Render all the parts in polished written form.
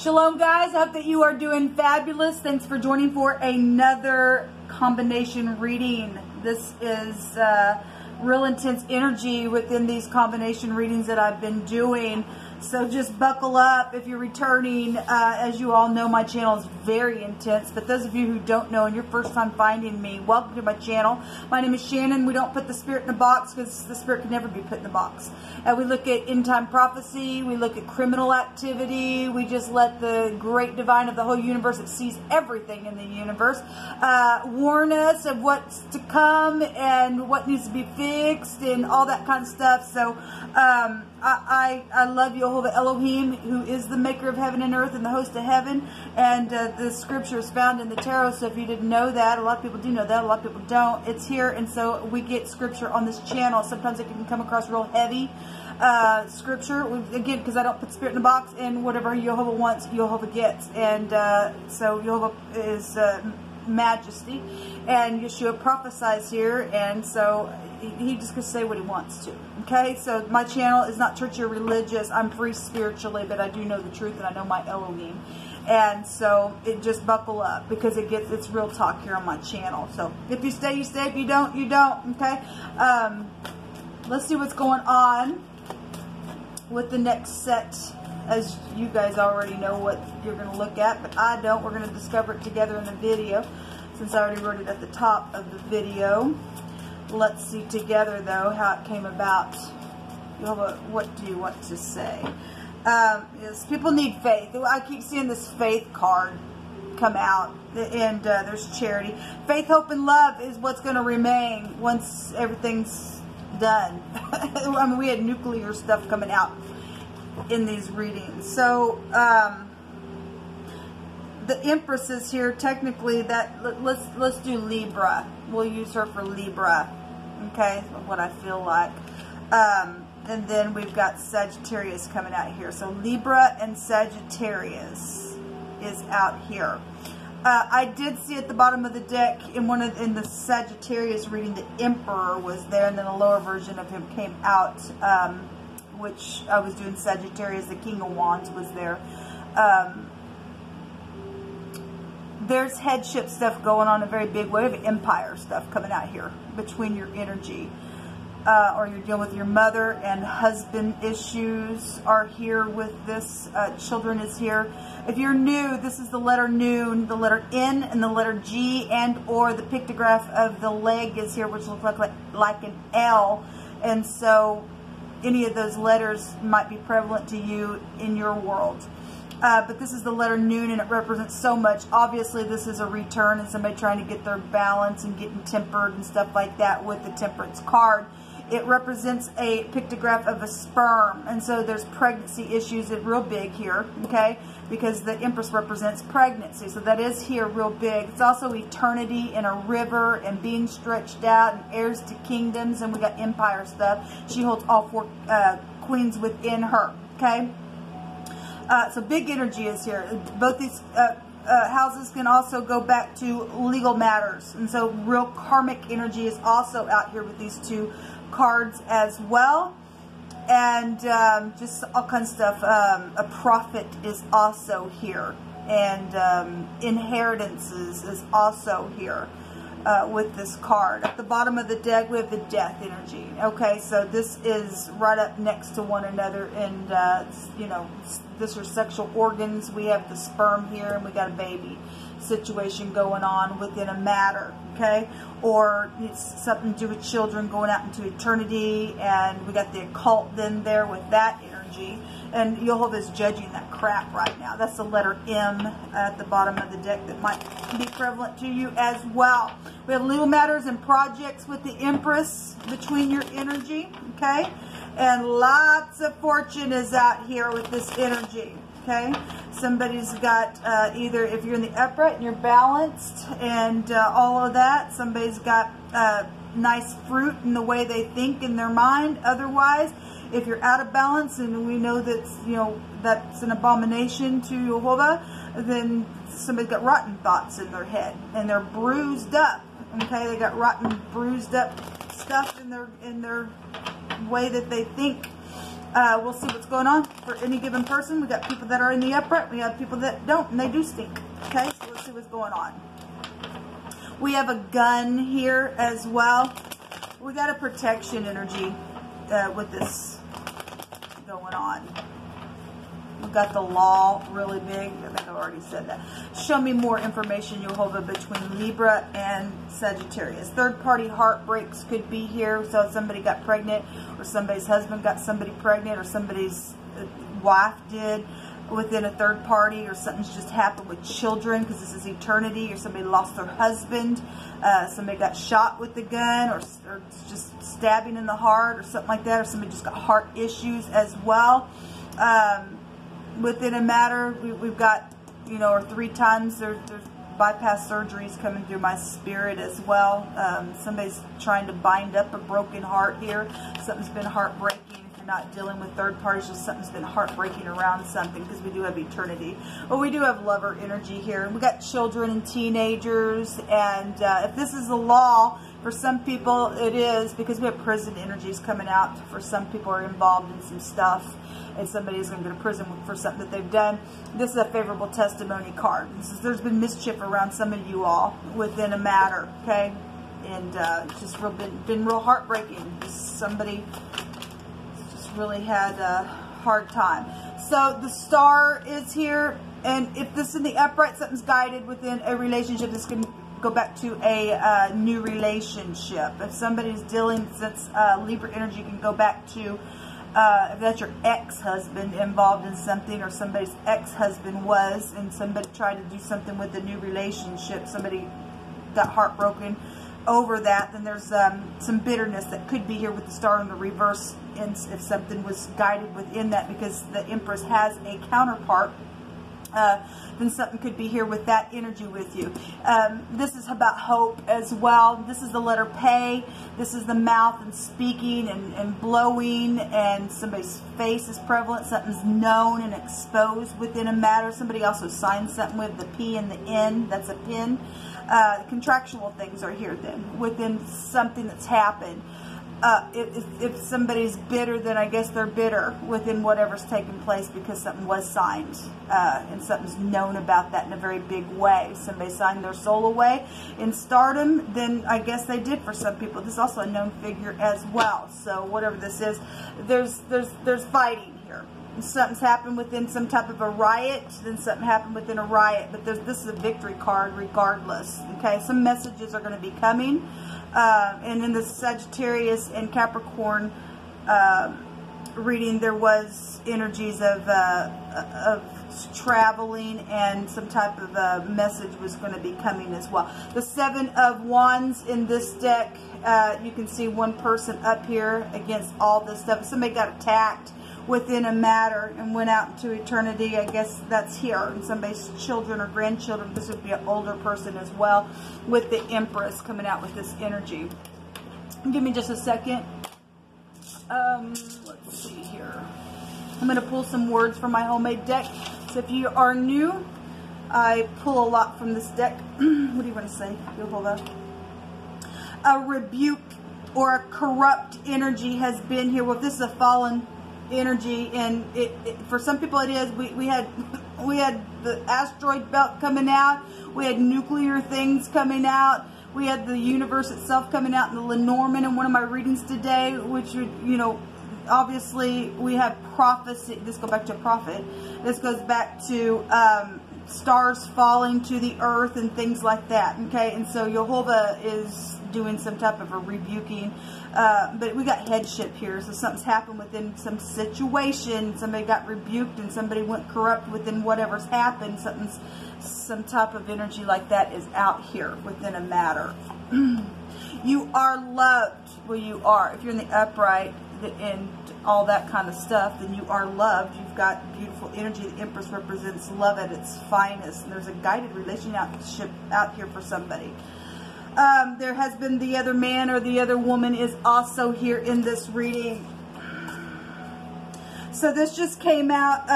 Shalom, guys. I hope that you are doing fabulous. Thanks for joining for another combination reading. This is real intense energy within these combination readings that I've been doing. So just buckle up if you're returning. As you all know, my channel is very intense. But those of you who don't know and you're first time finding me, welcome to my channel. My name is Shannon. We don't put the spirit in a box because the spirit can never be put in a box. We look at end time prophecy. We look at criminal activity. We just let the great divine of the whole universe that sees everything in the universe warn us of what's to come and what needs to be fixed and all that kind of stuff. So I love Yehovah Elohim, who is the maker of heaven and earth and the host of heaven. And the scripture is found in the tarot. So if you didn't know that, a lot of people do know that, a lot of people don't. It's here, and so we get scripture on this channel. Sometimes it can come across real heavy scripture, again, because I don't put spirit in a box, and whatever Yehovah wants, Yehovah gets. And so Yehovah is majesty, and Yeshua prophesies here, and so he just can say what he wants to. Okay, so my channel is not churchy or religious. I'm free spiritually, but I do know the truth, and I know my Elohim. And so it just buckle up, because it's real talk here on my channel. So if you stay, you stay. If you don't, you don't. Okay, let's see what's going on with the next set. As you guys already know what you're going to look at, but I don't. We're going to discover it together in the video, since I already wrote it at the top of the video. Let's see together, though, how it came about. What do you want to say? Yes, people need faith. I keep seeing this faith card come out, and there's charity. Faith, hope, and love is what's going to remain once everything's done. I mean, we had nuclear stuff coming out in these readings. So the Empress is here. Technically, that let's do Libra. We'll use her for Libra. Okay, what I feel like. And then we've got Sagittarius coming out here. So Libra and Sagittarius is out here. I did see at the bottom of the deck in the Sagittarius reading, the Emperor was there, and then a lower version of him came out, which I was doing Sagittarius. The King of Wands was there. There's headship stuff going on in a very big way. We have empire stuff coming out here between your energy. Or you're dealing with your mother and husband issues are here with this. Children is here. If you're new, this is the letter Noon, the letter N, and the letter G, and or the pictograph of the leg is here, which looks like an L. And so any of those letters might be prevalent to you in your world. But this is the letter Noon, and it represents so much. Obviously, this is a return and somebody trying to get their balance and getting tempered and stuff like that with the Temperance card. It represents a pictograph of a sperm, and so there's pregnancy issues real big here, okay, because the Empress represents pregnancy, so that is here real big. It's also eternity and a river and being stretched out and heirs to kingdoms, and we got empire stuff. She holds all four queens within her, okay. So big energy is here. Both these houses can also go back to legal matters, and so real karmic energy is also out here with these two cards as well. And just all kinds of stuff. A prophet is also here, and inheritances is also here with this card. At the bottom of the deck, we have the death energy. Okay, so this is right up next to one another, and you know, this are sexual organs. We have the sperm here, and we got a baby situation going on within a matter, okay? Or it's something to do with children going out into eternity, and we got the occult then there with that energy. And Yehovah is judging that crap right now. That's the letter M at the bottom of the deck that might be prevalent to you as well. We have legal matters and projects with the Empress between your energy, okay? And lots of fortune is out here with this energy, okay? Somebody's got either, if you're in the upright and you're balanced and all of that, somebody's got nice fruit in the way they think in their mind. Otherwise, if you're out of balance, and we know that, you know, that's an abomination to Yehovah, then somebody's got rotten thoughts in their head, and they're bruised up. Okay, they got rotten, bruised up stuff in their way that they think We'll see what's going on for any given person. We got people that are in the upright. We have people that don't, and they do stink. Okay, so let's see what's going on. We have a gun here as well. We got a protection energy with this going on. We've got the law really big. I think I already said that. Show me more information, Jehovah, between Libra and Sagittarius. Third-party heartbreaks could be here. So somebody got pregnant, or somebody's husband got somebody pregnant, or somebody's wife did within a third party, or something's just happened with children because this is eternity, or somebody lost their husband, somebody got shot with the gun, or just stabbing in the heart, or something like that, or somebody just got heart issues as well. Within a matter, we've got, you know, or 3 times there's bypass surgeries coming through my spirit as well. Somebody's trying to bind up a broken heart here. Something's been heartbreaking. If you're not dealing with third parties, just something's been heartbreaking around something, because we do have eternity. But we do have lover energy here. We got children and teenagers, and if this is the law, for some people it is, because we have prison energies coming out. For some people are involved in some stuff, and somebody is going to go to prison for something that they've done. This is a favorable testimony card. There's been mischief around some of you all within a matter, okay? And it's just been real heartbreaking. Somebody just really had a hard time. So the star is here, and if this is in the upright, something's guided within a relationship. This can go back to a new relationship. If somebody's dealing, since Libra energy can go back to if that's your ex-husband involved in something, or somebody's ex-husband was, and somebody tried to do something with a new relationship, somebody got heartbroken over that, then there's some bitterness that could be here with the star in the reverse, and if something was guided within that, because the Empress has a counterpart, then something could be here with that energy with you. This is about hope as well. This is the letter P. This is the mouth and speaking and blowing, and somebody's face is prevalent. Something's known and exposed within a matter. Somebody also signed something with the P and the N. That's a pin. Contractual things are here then within something that's happened. If somebody's bitter, then I guess they're bitter within whatever's taken place, because something was signed, and something's known about that in a very big way. Somebody signed their soul away in stardom, then I guess they did for some people. This is also a known figure as well. So whatever this is, there's fighting here. Something's happened within some type of a riot, then something happened within a riot, but this is a victory card regardless. Okay, some messages are going to be coming. And in the Sagittarius and Capricorn reading, there was energies of traveling, and some type of message was going to be coming as well. The 7 of Wands in this deck, you can see one person up here against all this stuff. Somebody got attacked within a matter and went out into eternity. I guess that's here. And somebody's children or grandchildren, this would be an older person as well, with the Empress coming out with this energy. Give me just a second. Let's see here. I'm going to pull some words from my homemade deck. So if you are new, I pull a lot from this deck. What do you want to say? Hold on. A rebuke or a corrupt energy has been here. Well, this is a fallen energy, and for some people it is. We had the asteroid belt coming out. We had nuclear things coming out. We had the universe itself coming out in the Lenormand in one of my readings today, which would, you know, obviously we have prophecy. This goes back to a prophet. This goes back to stars falling to the earth and things like that. Okay, and so Jehovah is doing some type of a rebuking, but we got headship here, so something's happened within some situation. Somebody got rebuked and somebody went corrupt within whatever's happened. Some type of energy like that is out here within a matter. You are loved. Well, you are. If you're in the upright and all that kind of stuff, then you are loved. You've got beautiful energy. The Empress represents love at its finest, and there's a guided relationship out here for somebody. There has been the other man or the other woman is also here in this reading. So this just came out,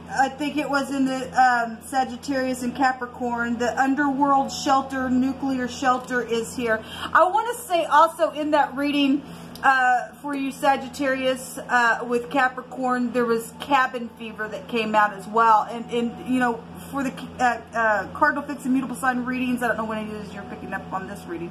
I think it was in the Sagittarius and Capricorn. The underworld shelter, nuclear shelter is here. I want to say also in that reading, For you Sagittarius with Capricorn, there was cabin fever that came out as well. And you know, for the cardinal fixed immutable sign readings, I don't know when it is you're picking up on this reading,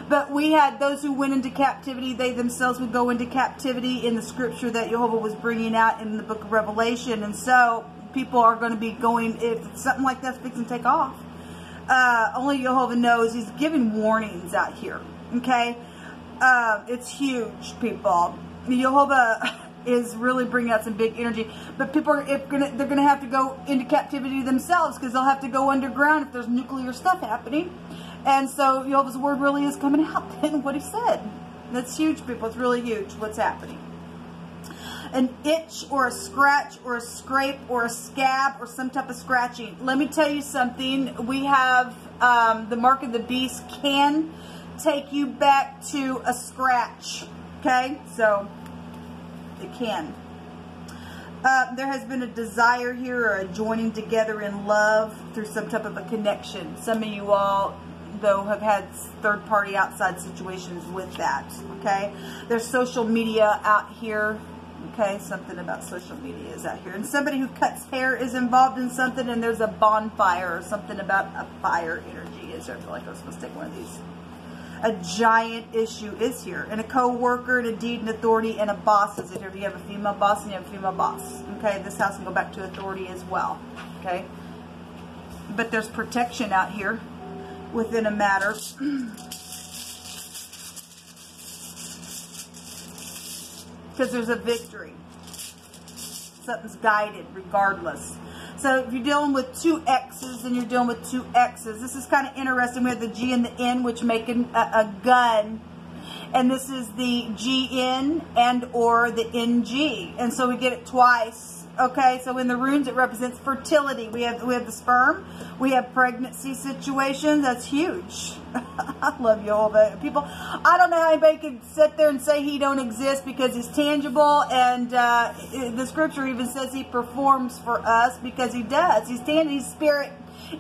but we had those who went into captivity, they themselves would go into captivity in the scripture that Jehovah was bringing out in the book of Revelation. And so people are going to be going, if something like that's fixing to take off, only Jehovah knows. He's giving warnings out here, okay? It's huge, people. Jehovah is really bringing out some big energy, but people are they're gonna have to go into captivity themselves, because they'll have to go underground if there's nuclear stuff happening. And so Jehovah's word really is coming out in what he said. That's huge, people. It's really huge what's happening. An itch or a scratch or a scrape or a scab or some type of scratching. Let me tell you something. We have the mark of the beast can take you back to a scratch. Okay, so it can. There has been a desire here, or a joining together in love through some type of a connection. Some of you all, though, have had third-party outside situations with that. Okay, there's social media out here. Okay, something about social media is out here. And somebody who cuts hair is involved in something, and there's a bonfire or something about a fire energy. Is there? I feel like I'm supposed to take one of these. A giant issue is here. And a co-worker, and a deed and authority, and a boss is here. If you have a female boss and you have a female boss. Okay, this house can go back to authority as well. Okay. But there's protection out here within a matter. Because there's a victory. Something's guided regardless. So if you're dealing with two X's and you're dealing with two X's, this is kind of interesting. We have the G and the N, which make a gun. And this is the GN and or the NG. And so we get it twice. Okay, so in the runes it represents fertility. We have the sperm. We have pregnancy situations. That's huge. I love Jehovah. People, I don't know how anybody could sit there and say he don't exist, because he's tangible, and the scripture even says he performs for us, because he does. He's tangible, he's spirit.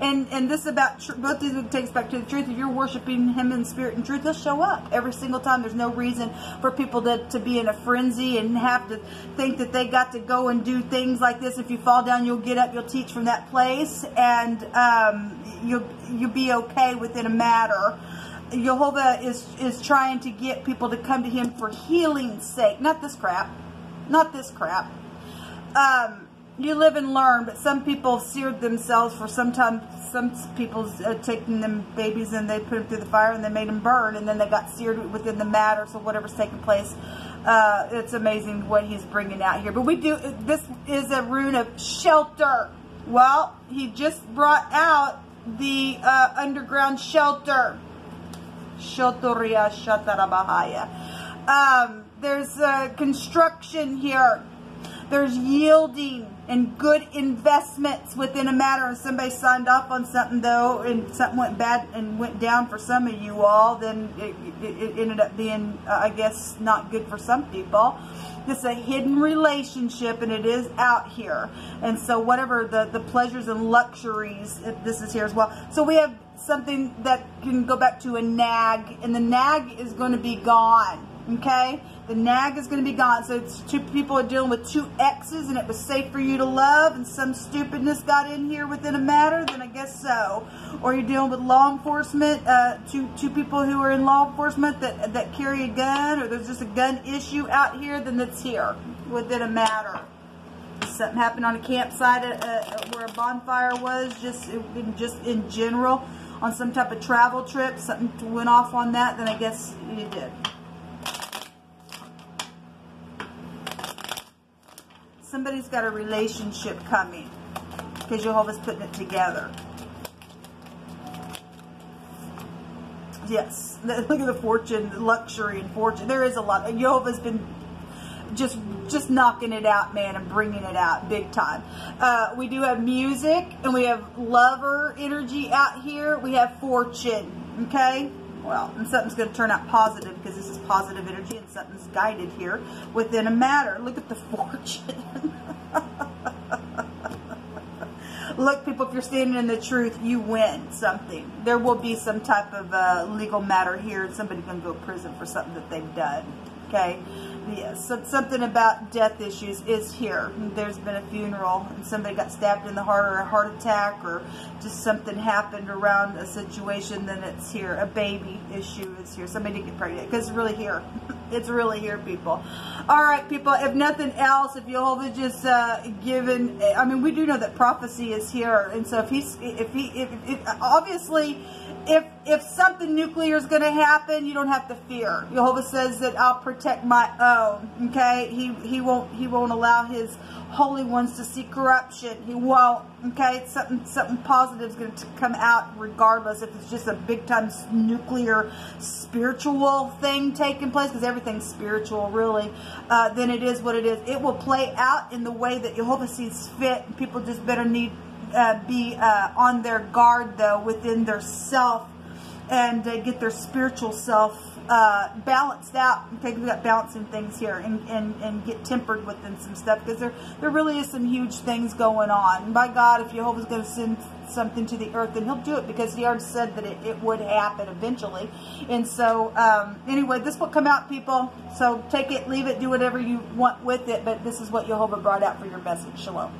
And this about both these takes back to the truth. If you're worshiping him in spirit and truth, he'll show up every single time. There's no reason for people to be in a frenzy and have to think that they got to go and do things like this. If you fall down, you'll get up, you'll teach from that place, and you'll be okay within a matter. Jehovah is trying to get people to come to him for healing's sake. Not this crap. Not this crap. You live and learn, but some people seared themselves for some time. Some people taking them babies and they put them through the fire and they made them burn, and then they got seared within the matter. So whatever's taking place, it's amazing what he's bringing out here. But we do, this is a rune of shelter. Well, he just brought out the underground shelter. Sheltoria Shatarabahaya. There's construction here. There's yielding and good investments within a matter. If somebody signed off on something, though, and something went bad and went down for some of you all, then it ended up being, I guess, not good for some people. This is a hidden relationship, and it is out here. And so whatever the pleasures and luxuries, this is here as well. So we have something that can go back to a nag, and the nag is going to be gone. Okay? The nag is going to be gone. So it's two people are dealing with two X's, and it was safe for you to love, and some stupidness got in here within a matter, then I guess so. Or you're dealing with law enforcement, two people who are in law enforcement that carry a gun, or there's just a gun issue out here, then that's here within a matter. Something happened on a campsite where a bonfire was, just in general, on some type of travel trip, something went off on that, then I guess you did. Somebody's got a relationship coming, because Jehovah's putting it together. Yes, look at the fortune, luxury and fortune. There is a lot. Jehovah's been just knocking it out, man, and bringing it out big time. We do have music, and we have lover energy out here. We have fortune, okay? Well, and something's going to turn out positive, because this is positive energy, and something's guided here within a matter. Look at the fortune. Look, people, if you're standing in the truth, you win something. There will be some type of legal matter here, and somebody's going to go to prison for something that they've done. Okay. Yes, so something about death issues is here. There's been a funeral and somebody got stabbed in the heart or a heart attack or just something happened around a situation, then it's here. A baby issue is here. Somebody did get pregnant because it's really here. It's really here, people. All right, people, if nothing else, if Jehovah just given, I mean, we do know that prophecy is here. And so obviously, if something nuclear is going to happen, you don't have to fear. Jehovah says that I'll protect my own. Okay, he won't allow his holy ones to see corruption. He won't. Okay, something positive is going to come out regardless if it's just a big time nuclear spiritual thing taking place, because everything's spiritual really. Then it is what it is. It will play out in the way that Jehovah sees fit. People just better be on their guard though within their self and get their spiritual self balanced out. Okay, we've got balancing things here and get tempered within some stuff, because there really is some huge things going on. And by God, if Jehovah's going to send something to the earth, then he'll do it, because he already said that it would happen eventually. And so anyway, this will come out, people, so take it, leave it, do whatever you want with it, but this is what Jehovah brought out for your message. Shalom.